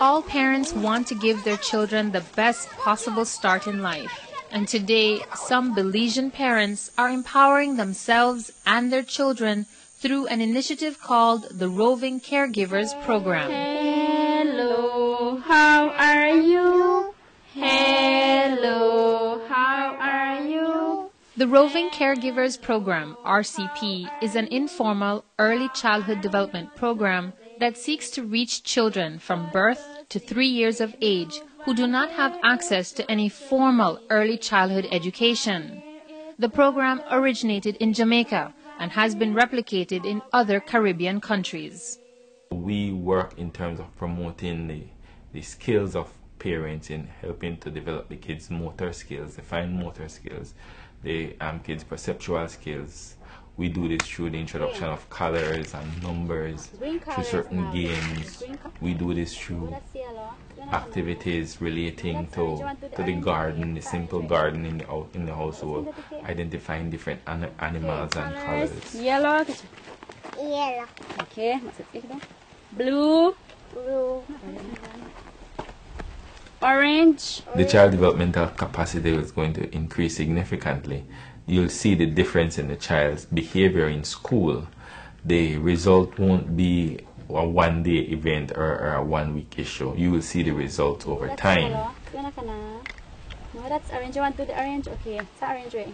All parents want to give their children the best possible start in life. And today, some Belizean parents are empowering themselves and their children through an initiative called the Roving Caregivers Program. Hello, how are you? Hello, how are you? The Roving Caregivers Program, RCP, is an informal early childhood development program that seeks to reach children from birth to 3 years of age who do not have access to any formal early childhood education. The program originated in Jamaica and has been replicated in other Caribbean countries. We work in terms of promoting the skills of parents in helping to develop the kids' motor skills, the fine motor skills, the kids' perceptual skills. We do this through the introduction of colors and numbers, through certain games. We do this through activities relating to the garden, the simple garden in the household, identifying different animals and colors. Yellow. Yellow. Okay. Blue. Blue. Orange. The child developmental capacity is going to increase significantly. You'll see the difference in the child's behavior in school. The result won't be a one-day event or a one-week issue. You will see the results over time. No, that's orange. You want to do the orange? Okay. It's orange right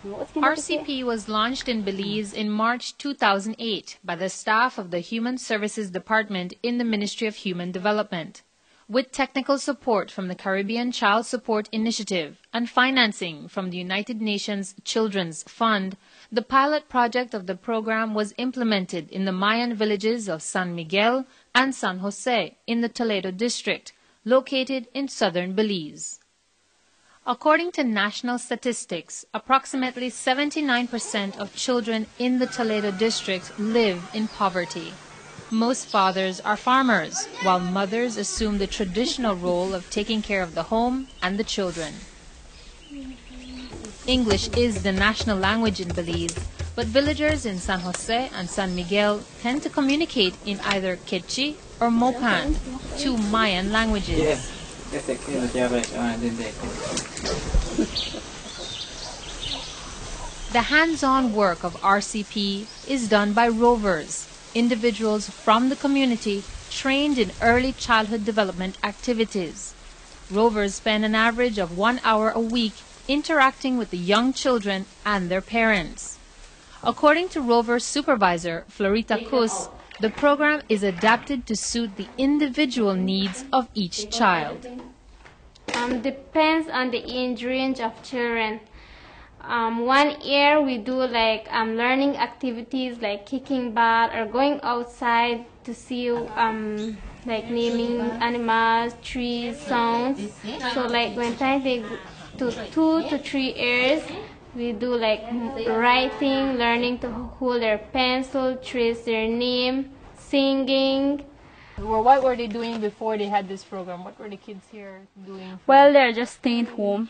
here. RCP was launched in Belize in March 2008 by the staff of the Human Services Department in the Ministry of Human Development. With technical support from the Caribbean Child Support Initiative and financing from the United Nations Children's Fund, the pilot project of the program was implemented in the Mayan villages of San Miguel and San Jose in the Toledo district, located in southern Belize. According to national statistics, approximately 79% of children in the Toledo district live in poverty. Most fathers are farmers, while mothers assume the traditional role of taking care of the home and the children. English is the national language in Belize, but villagers in San Jose and San Miguel tend to communicate in either Quechua or Mopan, two Mayan languages. The hands-on work of RCP is done by rovers, individuals from the community trained in early childhood development activities. Rovers spend an average of 1 hour a week interacting with the young children and their parents. According to Rover Supervisor Florita Kus, the program is adapted to suit the individual needs of each child. Depends on the age range of children. 1 year we do like learning activities like kicking ball or going outside to see like naming animals, trees, sounds. So like when time they go to 2 to 3 years, we do like writing, learning to hold their pencil, trace their name, singing. Well, what were they doing before they had this program? What were the kids here doing? Well, they're just staying home.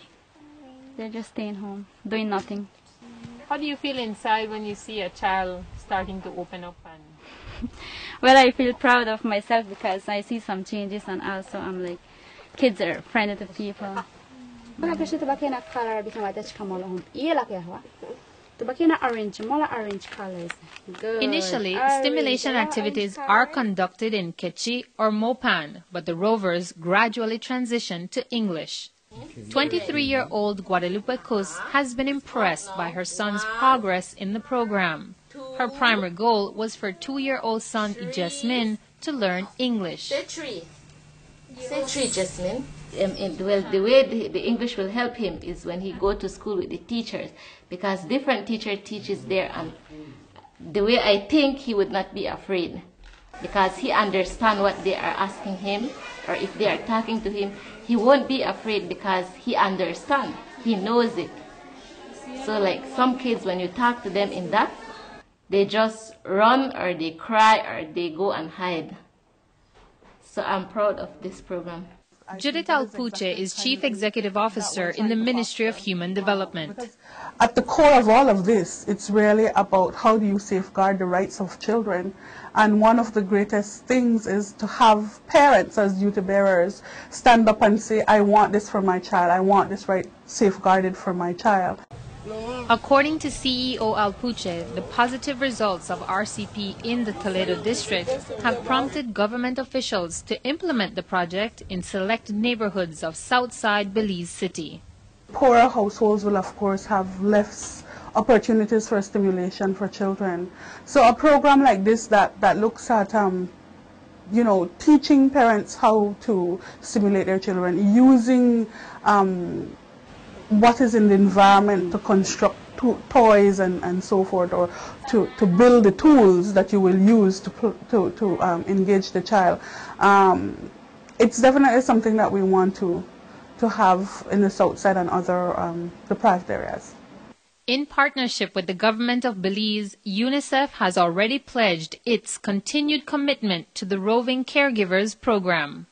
They're just staying home, doing nothing. How do you feel inside when you see a child starting to open up? And Well, I feel proud of myself because I see some changes, and also I'm like, kids are friendly to people. Orange colors. Initially, stimulation activities are conducted in Quechua or Mopan, but the rovers gradually transitioned to English. 23-year-old Guadalupe Kus has been impressed by her son's progress in the program. Her primary goal was for 2-year-old son Jasmine to learn English. Say three, Jasmine. Well, the way the English will help him is when he go to school with the teachers, because different teacher teaches there, and the way I think he would not be afraid, because he understand what they are asking him, or if they are talking to him, he won't be afraid because he understand, he knows it. So like some kids, when you talk to them in that, they just run or they cry or they go and hide. So I'm proud of this program. Judith Alpuche is Chief Executive Officer in the Ministry of Human Development. At the core of all of this, it's really about how do you safeguard the rights of children. And one of the greatest things is to have parents as duty bearers stand up and say, I want this for my child, I want this right safeguarded for my child. According to CEO Alpuche, the positive results of RCP in the Toledo district have prompted government officials to implement the project in select neighborhoods of Southside Belize City. Poorer households will of course have less opportunities for stimulation for children. So a program like this that looks at teaching parents how to stimulate their children, using what is in the environment to construct toys and so forth, or to build the tools that you will use to engage the child. It's definitely something that we want to have in the South Side and other deprived areas. In partnership with the government of Belize, UNICEF has already pledged its continued commitment to the Roving Caregivers Program.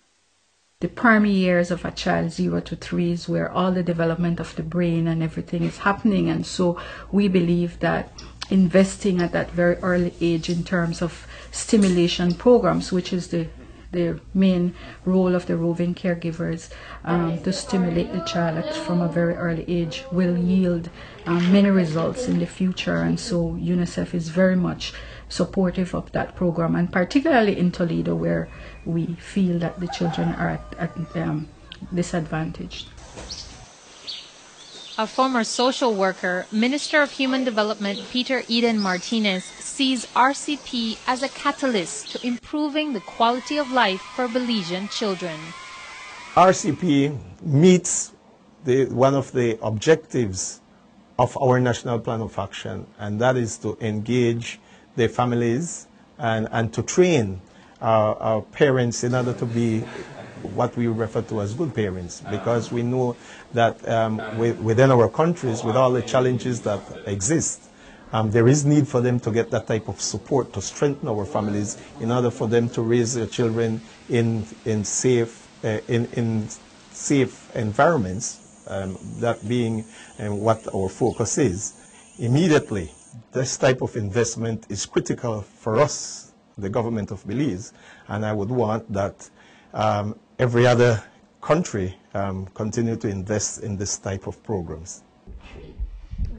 The primary years of a child, 0 to 3, is where all the development of the brain and everything is happening. And so we believe that investing at that very early age in terms of stimulation programs, which is the main role of the roving caregivers, to stimulate the child from a very early age, will yield many results in the future. And so UNICEF is very much supportive of that program, and particularly in Toledo, where we feel that the children are at disadvantaged. A former social worker, Minister of Human Development Peter Eden Martinez sees RCP as a catalyst to improving the quality of life for Belizean children. RCP meets one of the objectives of our National Plan of Action, and that is to engage the families and to train our parents in order to be what we refer to as good parents, because we know that within our countries, with all the challenges that exist, there is need for them to get that type of support to strengthen our families in order for them to raise their children in safe environments, that being what our focus is. Immediately, this type of investment is critical for us, the government of Belize, and I would want that every other country continue to invest in this type of programs.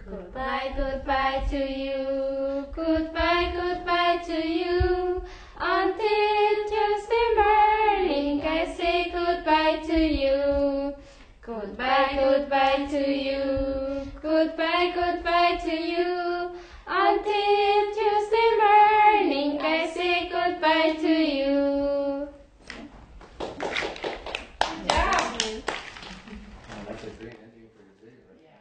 Goodbye, goodbye to you. Goodbye, goodbye to you. Until Tuesday morning, I say goodbye to you. Goodbye, goodbye to you. Goodbye, goodbye to you. Until Tuesday morning, I say goodbye to you. Yeah. Oh, that's a great ending for your day, right? Yeah.